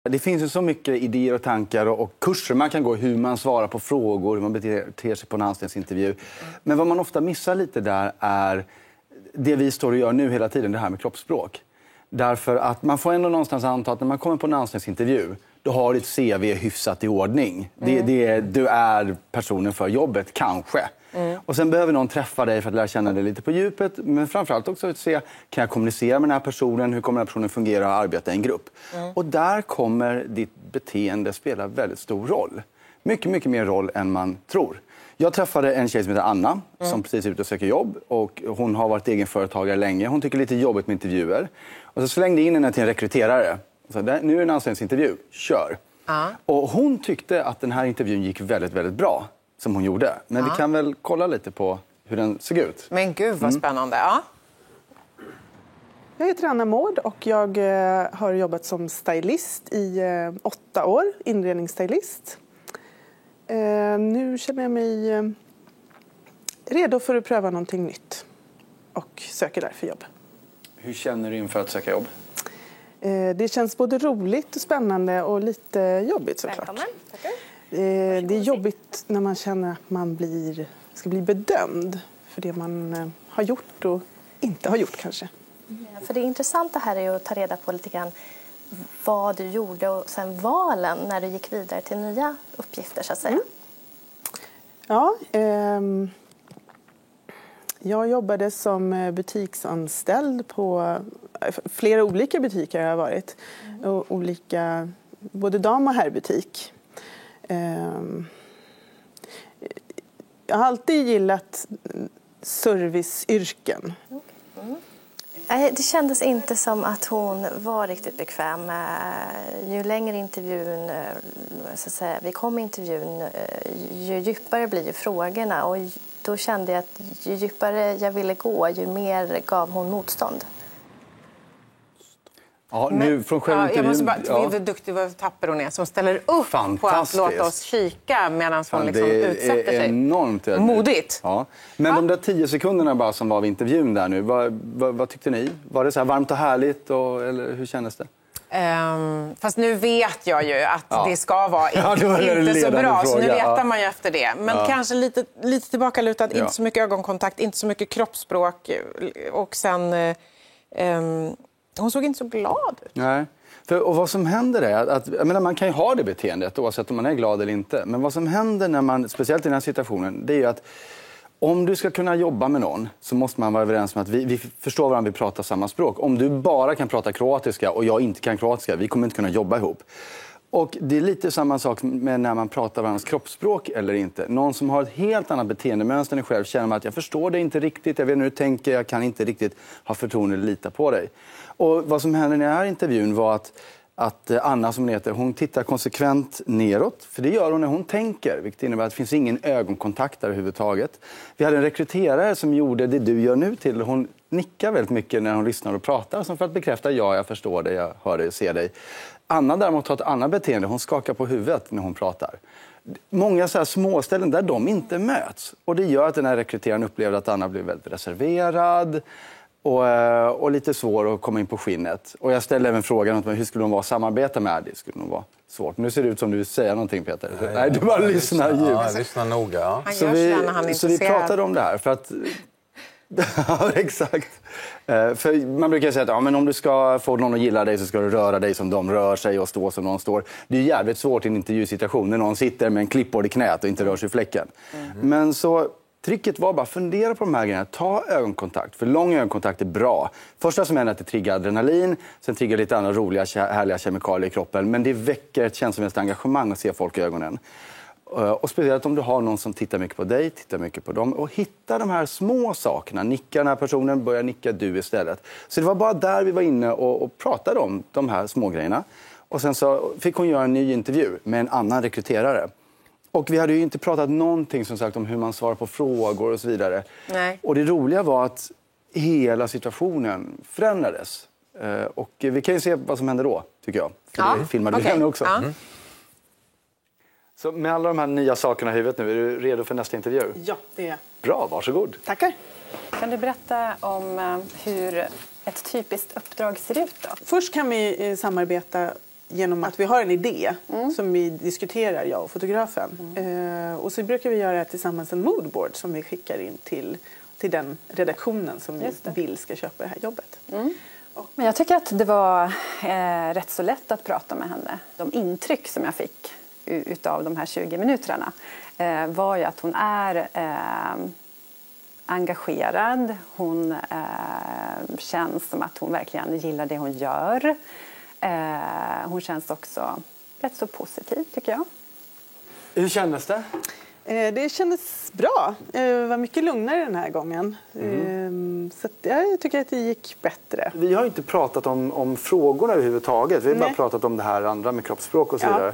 Det finns ju så mycket idéer och tankar och kurser man kan gå, hur man svarar på frågor, hur man beter sig på en anställningsintervju. Men vad man ofta missar lite där är det vi står och gör nu hela tiden, det här med kroppsspråk. Därför att man får ändå någonstans anta att när man kommer på en anställningsintervju, då har ditt CV hyfsat i ordning. Du är personen för jobbet, kanske. Och sen behöver någon träffa dig för att lära känna dig lite på djupet. Men framförallt också att se, kan jag kommunicera med den här personen? Hur kommer den här personen fungera och arbeta i en grupp? Och där kommer ditt beteende spela väldigt stor roll. Mycket, mycket mer roll än man tror. Jag träffade en tjej som heter Anna som precis är ute och söker jobb. Och hon har varit egenföretagare länge. Hon tycker lite jobbigt med intervjuer. Och så slängde in henne till en rekryterare. Så nu är det en anställningsintervju, kör. Och hon tyckte att den här intervjun gick väldigt, väldigt bra som hon gjorde. Men vi kan väl kolla lite på hur den såg ut. Men gud vad spännande. Ja. Jag heter Anna Mård och jag har jobbat som stylist i 8 år, inredningsstylist. Nu känner jag mig redo för att pröva någonting nytt och söker därför jobb. Hur känner du inför att söka jobb? Det känns både roligt och spännande och lite jobbigt såklart. Välkommen. Tackar. Det är jobbigt när man känner att man ska bli bedömd för det man har gjort och inte har gjort kanske. För det intressanta här är ju att ta reda på lite grann vad du gjorde och sen valen när du gick vidare till nya uppgifter så att säga. Ja, jag jobbade som butiksanställd på flera olika butiker har jag varit. Och olika, både dam- och herrbutik. Jag har alltid gillat serviceyrken. Det kändes inte som att hon var riktigt bekväm. Ju längre intervjun, så att säga, vi kom i intervjun, ju djupare blir ju frågorna. Och då kände jag att ju djupare jag ville gå, ju mer gav hon motstånd. Ja, nu från själva intervjun. Jag måste bara, det är duktig vad tapper hon är som ställer upp på att låta oss kika medan hon liksom utsätter sig. Det är enormt modigt. Ja. Men de där 10 sekunderna bara som var vid intervjun där nu, vad tyckte ni? Var det så här varmt och härligt eller hur kändes det? Fast nu vet jag ju att det ska vara inte så bra, så nu letar man ju efter det. Men kanske lite tillbakalutad, inte så mycket ögonkontakt, inte så mycket kroppsspråk. Och sen, hon såg inte så glad ut. Nej. Och vad som händer är att jag menar, man kan ju ha det beteendet oavsett om man är glad eller inte. Men vad som händer när man, speciellt i den här situationen, det är ju att om du ska kunna jobba med någon så måste man vara överens om att vi förstår varandra, vi pratar samma språk. Om du bara kan prata kroatiska och jag inte kan kroatiska, vi kommer inte kunna jobba ihop. Och det är lite samma sak med när man pratar varandras kroppsspråk eller inte. Någon som har ett helt annat beteendemönster än dig själv känner man att jag förstår det inte riktigt, jag vet hur du tänker, jag kan inte riktigt ha förtroende eller lita på dig. Och vad som hände i den här intervjun var att Anna, som heter, hon tittar konsekvent neråt. För det gör hon när hon tänker, vilket innebär att det finns ingen ögonkontakt där överhuvudtaget. Vi hade en rekryterare som gjorde det du gör nu till. Hon nickar väldigt mycket när hon lyssnar och pratar, som för att bekräfta jag förstår dig, jag hör dig, ser dig. Anna däremot har ett annat beteende, hon skakar på huvudet när hon pratar. Många så här småställen där de inte möts. Och det gör att den här rekryteraren upplevde att Anna blev väldigt reserverad. Och lite svår att komma in på skinnet. Och jag ställde även frågan om hur skulle hon vara att samarbeta med. Det skulle nog vara svårt. Nu ser det ut som du vill säga någonting, Peter. Nej, du bara lyssnar djupt. Ja, lyssnar noga. Ja. Så vi pratade om det här för att... Ja, exakt. För man brukar säga att men om du ska få någon att gilla dig så ska du röra dig som de rör sig och stå som de står. Det är jävligt svårt i en intervjusituation när någon sitter med en klippbord i knät och inte rör sig i fläcken. Men så... Tricket var bara fundera på de här grejerna. Ta ögonkontakt, för lång ögonkontakt är bra. Första som händer är att det triggar adrenalin, sen triggar lite andra roliga, härliga kemikalier i kroppen. Men det väcker ett känslomässigt engagemang att se folk i ögonen. Och speciellt om du har någon som tittar mycket på dig, tittar mycket på dem. Och hitta de här små sakerna. Nicka den här personen, börja nicka du istället. Så det var bara där vi var inne och pratade om de här små grejerna. Och sen så fick hon göra en ny intervju med en annan rekryterare. Och vi hade ju inte pratat någonting som sagt om hur man svarar på frågor och så vidare. Nej. Och det roliga var att hela situationen förändrades. Och vi kan ju se vad som hände då, tycker jag. För det filmade vi henne också. Ja. Så med alla de här nya sakerna i huvudet nu, är du redo för nästa intervju? Ja, det är jag. Bra, varsågod. Tackar. Kan du berätta om hur ett typiskt uppdrag ser ut då? Först kan vi samarbeta genom att vi har en idé som vi diskuterar, jag och fotografen. Och så brukar vi göra tillsammans en moodboard som vi skickar in till den redaktionen som vi vill ska köpa det här jobbet. Men jag tycker att det var rätt så lätt att prata med henne. De intryck som jag fick utav de här 20 minuterna var ju att hon är engagerad. Hon känns som att hon verkligen gillar det hon gör. Hon känns också rätt så positiv, tycker jag. Hur kändes det? Det kändes bra. Det var mycket lugnare den här gången. Så jag tycker att det gick bättre. Vi har inte pratat om frågorna överhuvudtaget. Vi har bara pratat om det här andra med kroppsspråk och så vidare.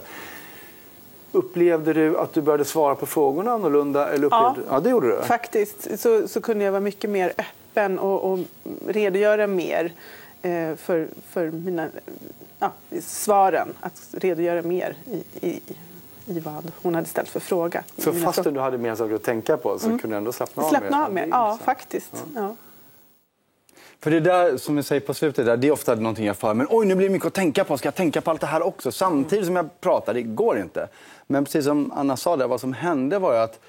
Upplevde du att du började svara på frågorna annorlunda? Eller ja, det gjorde du. Faktiskt så kunde jag vara mycket mer öppen och redogöra mer för mina svaren. Att redogöra mer i vad hon hade ställt för fråga. Så fast du hade mer saker att tänka på så kunde du ändå slappna av mer? Ja, faktiskt. Ja. För det där som vi säger på slutet, det är ofta någonting jag för. Men oj, nu blir det mycket att tänka på. Ska jag tänka på allt det här också? Samtidigt som jag pratar, det går inte. Men precis som Anna sa där, vad som hände var ju att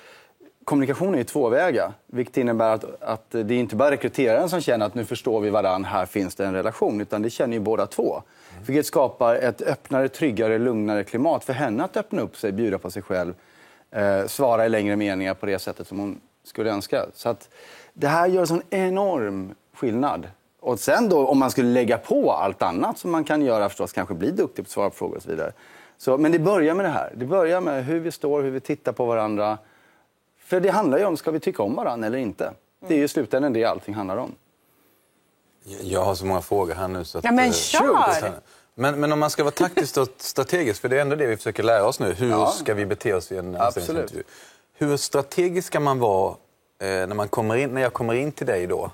kommunikation är tvåväga. Vilket innebär att det är inte bara rekryteraren som känner att nu förstår vi varann, här finns det en relation. Utan det känner ju båda två. Vilket skapar ett öppnare, tryggare, lugnare klimat för henne att öppna upp sig, bjuda på sig själv. Svara i längre meningar på det sättet som hon skulle önska. Så att det här gör en sån enorm skillnad. Och sen då om man skulle lägga på allt annat som man kan göra förstås, kanske bli duktig på att svara på frågor och så vidare. Men det börjar med det här. Det börjar med hur vi står, hur vi tittar på varandra. För det handlar ju om, ska vi tycka om varandra eller inte? Det är ju i slutändan det allting handlar om. Jag har så många frågor här nu. Så att, men kör! Men om man ska vara taktiskt och strategisk, för det är ändå det vi försöker lära oss nu. Hur ska vi bete oss i en anställningsintervju? Hur strategisk ska man vara när jag kommer in till dig då?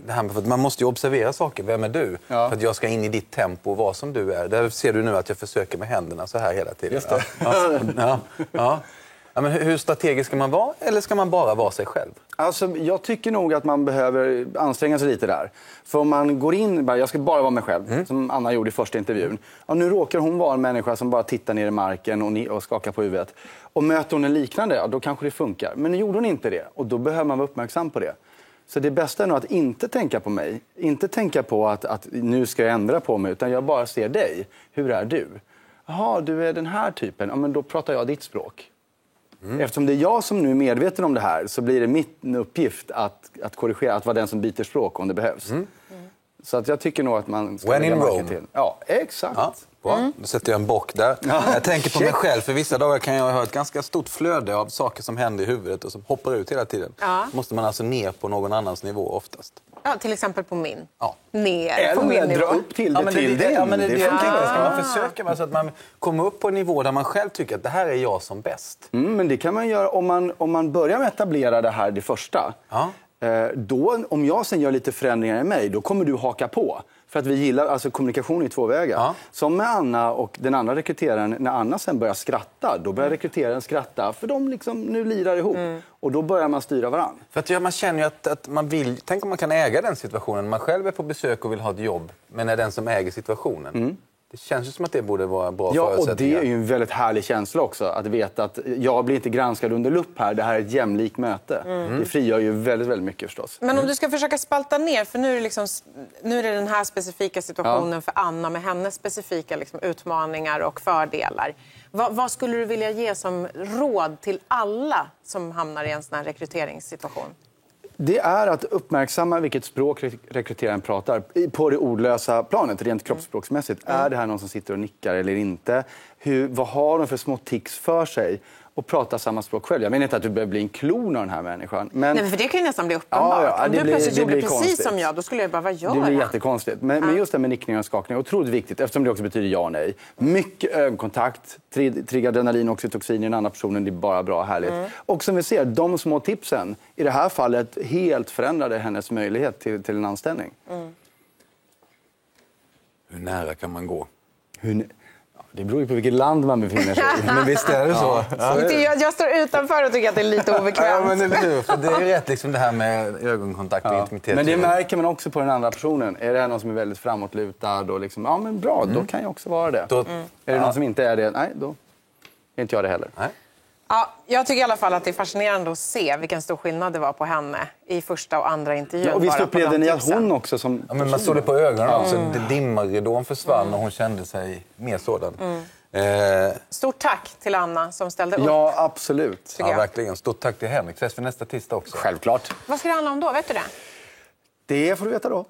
Det här med, för man måste ju observera saker. Vem är du? För att jag ska in i ditt tempo och vara som du är. Där ser du nu att jag försöker med händerna så här hela tiden. Just det. Ja, men hur strategisk ska man vara, eller ska man bara vara sig själv? Alltså, jag tycker nog att man behöver anstränga sig lite där. För om man går in, jag ska bara vara mig själv, som Anna gjorde i första intervjun. Ja, nu råkar hon vara en människa som bara tittar ner i marken och skakar på huvudet. Och möter hon en liknande, då kanske det funkar. Men nu gjorde hon inte det, och då behöver man vara uppmärksam på det. Så det bästa är nog att inte tänka på mig. Inte tänka på att nu ska jag ändra på mig, utan jag bara ser dig. Hur är du? Jaha, du är den här typen. Ja, men då pratar jag ditt språk. Eftersom det är jag som nu är medveten om det här, så blir det min uppgift att korrigera, att vara den som byter språk om det behövs. Så att jag tycker nog att man ska lägga märke till. Ja, exakt. Ja, bra. Då sätter jag en bock där. Jag tänker på mig själv, för vissa dagar kan jag ha ett ganska stort flöde av saker som händer i huvudet och som hoppar ut hela tiden. Måste man alltså ner på någon annans nivå oftast. Ja, till exempel på min. Ja. Ner på min nivå. Dra upp till det till din. Ja, men det ska man försöka, så att man kommer upp på en nivå där man själv tycker att det här är jag som bäst. Men det kan man göra om man börjar med att etablera det här det första. Då, om jag sen gör lite förändringar i mig, då kommer du haka på. För att vi gillar, alltså kommunikation i två vägar. Som med Anna och den andra rekryteraren, när Anna sen börjar skratta, då börjar rekryteraren skratta, för de liksom nu lirar ihop. Och då börjar man styra varandra. För att man känner ju att man vill, tänk om man kan äga den situationen. Man själv är på besök och vill ha ett jobb, men är den som äger situationen. Det känns ju som att det borde vara bra förutsättningar. Och det är ju en väldigt härlig känsla också, att veta att jag blir inte granskad under lupp här. Det här är ett jämlikt möte. Det frigör ju väldigt, väldigt mycket förstås. Men om du ska försöka spalta ner, för nu är det den här specifika situationen för Anna med hennes specifika utmaningar och fördelar. Vad skulle du vilja ge som råd till alla som hamnar i en sån här rekryteringssituation? Det är att uppmärksamma vilket språk rekryteraren pratar på det ordlösa planet, rent kroppsspråksmässigt. Är det här någon som sitter och nickar eller inte? Vad har de för små tics för sig? Och prata samma språk själv. Jag menar inte att du behöver bli en klon av den här människan. Nej, för det kan ju nästan bli uppenbart. Om du plötsligt gjorde precis konstigt. som jag, då skulle jag bara, vad gör det blir jättekonstigt. Men just det med nickning och skakning är otroligt viktigt, eftersom det också betyder ja och nej. Mycket ögonkontakt, triggar adrenalin och oxytocin i den andra personen, det är bara bra och härligt. Och som vi ser, de små tipsen, i det här fallet helt förändrade hennes möjlighet till en anställning. Hur nära kan man gå? Det beror ju på vilket land man befinner sig i. Men visst är det så. Ja. Jag står utanför och tycker att det är lite obekvämt. Ja, men det är ju rätt liksom det här med ögonkontakt och intimitet. Men det märker man också på den andra personen. Är det här någon som är väldigt framåtlutad och liksom, ja men bra, då kan jag också vara det. Är det någon som inte är det, nej då är inte jag det heller. Nej. Ja, jag tycker i alla fall att det är fascinerande att se vilken stor skillnad det var på henne i första och andra intervjun. Ja, och visst upplevde ni att hon också som... Ja, men man såg det på ögonen också. Dimmarridån försvann och hon kände sig mer sådan. Stort tack till Anna som ställde upp. Ja, absolut. Ja, verkligen. Stort tack till Henrik. Ses för nästa tisdag också. Självklart. Vad ska det handla om då? Vet du det? Det får du veta då.